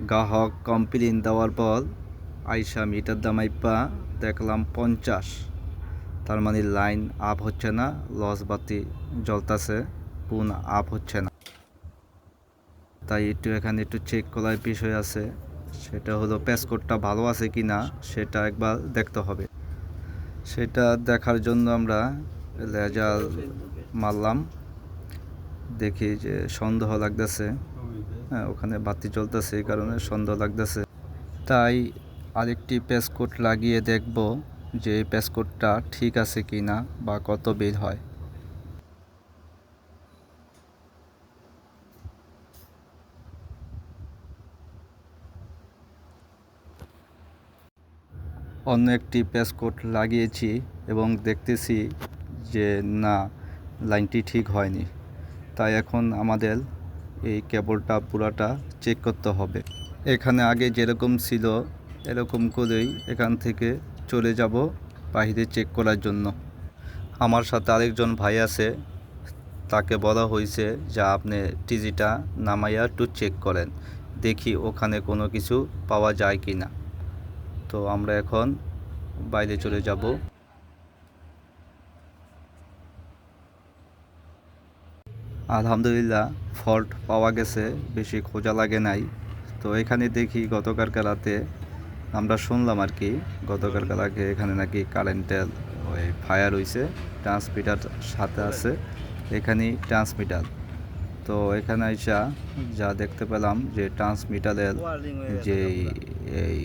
গ্রাহক কমপ্লেন দেওয়ার পর আইসা মিটার দামাইপা দেখলাম 50, তার মানে লাইন আপ হচ্ছে না, লস বাতি জ্বলতেছে, পুন আপ হচ্ছে না। তাই এখানে একটু চেক করার বিষয় আছে, সেটা হলো প্যাসকোডটা ভালো আছে কি না সেটা একবার দেখতে হবে। সেটা দেখার জন্য আমরা লেজার মারলাম, দেখি যে সন্দেহ লাগতেছে। হ্যাঁ, ওখানে বাতি জ্বলতেছে, এই কারণে সন্দেহ লাগতেছে। তাই আরেকটি প্যাসকোড লাগিয়ে দেখব যে এই প্যাসকোডটা ঠিক আছে কি না বা কত বিল হয়। অন্য একটি প্যাসকোড লাগিয়েছি এবং দেখতেছি যে না, লাইনটি ঠিক হয়নি। তাই এখন আমাদের এই কেবলটা পুরাটা চেক করতে হবে। এখানে আগে যেরকম ছিল এরকম করেই এখান থেকে চলে যাব বাইরে চেক করার জন্য। আমার সাথে আরেকজন ভাই আছে, তাকে বলা হয়েছে যে আপনি টিজিটা নামাইয়া একটু চেক করেন, দেখি ওখানে কোনো কিছু পাওয়া যায় কি না। তো আমরা এখন বাইরে চলে যাব। আলহামদুলিল্লাহ ফল্ট পাওয়া গেছে, বেশি খোঁজা লাগে নাই। তো এখানে দেখি গতকালকে রাতে আমরা শুনলাম আর কি, গতকালকে রাতে এখানে নাকি কারেন্টের ওই ফায়ার হয়েছে, ট্রান্সমিটার সাথে আছে, এখানেই ট্রান্সমিটার। তো এখানে আইসা যা দেখতে পেলাম যে ট্রান্সমিটারের যে এই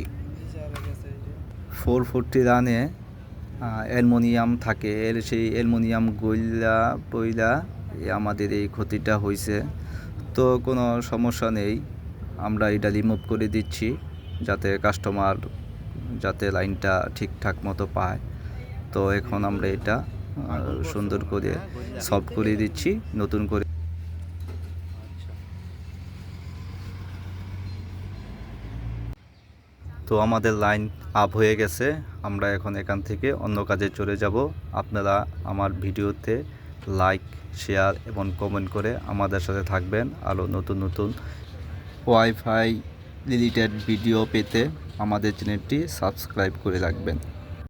440 রানে অ্যালুমিনিয়াম থাকে, সেই অ্যালুমিনিয়াম গইলা পইলা আমাদের এই ক্ষতিটা হয়েছে। তো কোনো সমস্যা নেই, আমরা এটা রিমুভ করে দিচ্ছি যাতে কাস্টমার যাতে লাইনটা ঠিকঠাক মতো পায়। তো এখন আমরা এটা সুন্দর করে সলভ করে দিচ্ছি নতুন করে। তো আমাদের লাইন আপ হয়ে গেছে, আমরা এখন এখান থেকে অন্য কাজে চলে যাব। আপনারা আমার ভিডিওতে লাইক, শেয়ার এবং কমেন্ট করে আমাদের সাথে থাকবেন। আরও নতুন নতুন ওয়াইফাই রিলেটেড ভিডিও পেতে আমাদের চ্যানেলটি সাবস্ক্রাইব করে রাখবেন।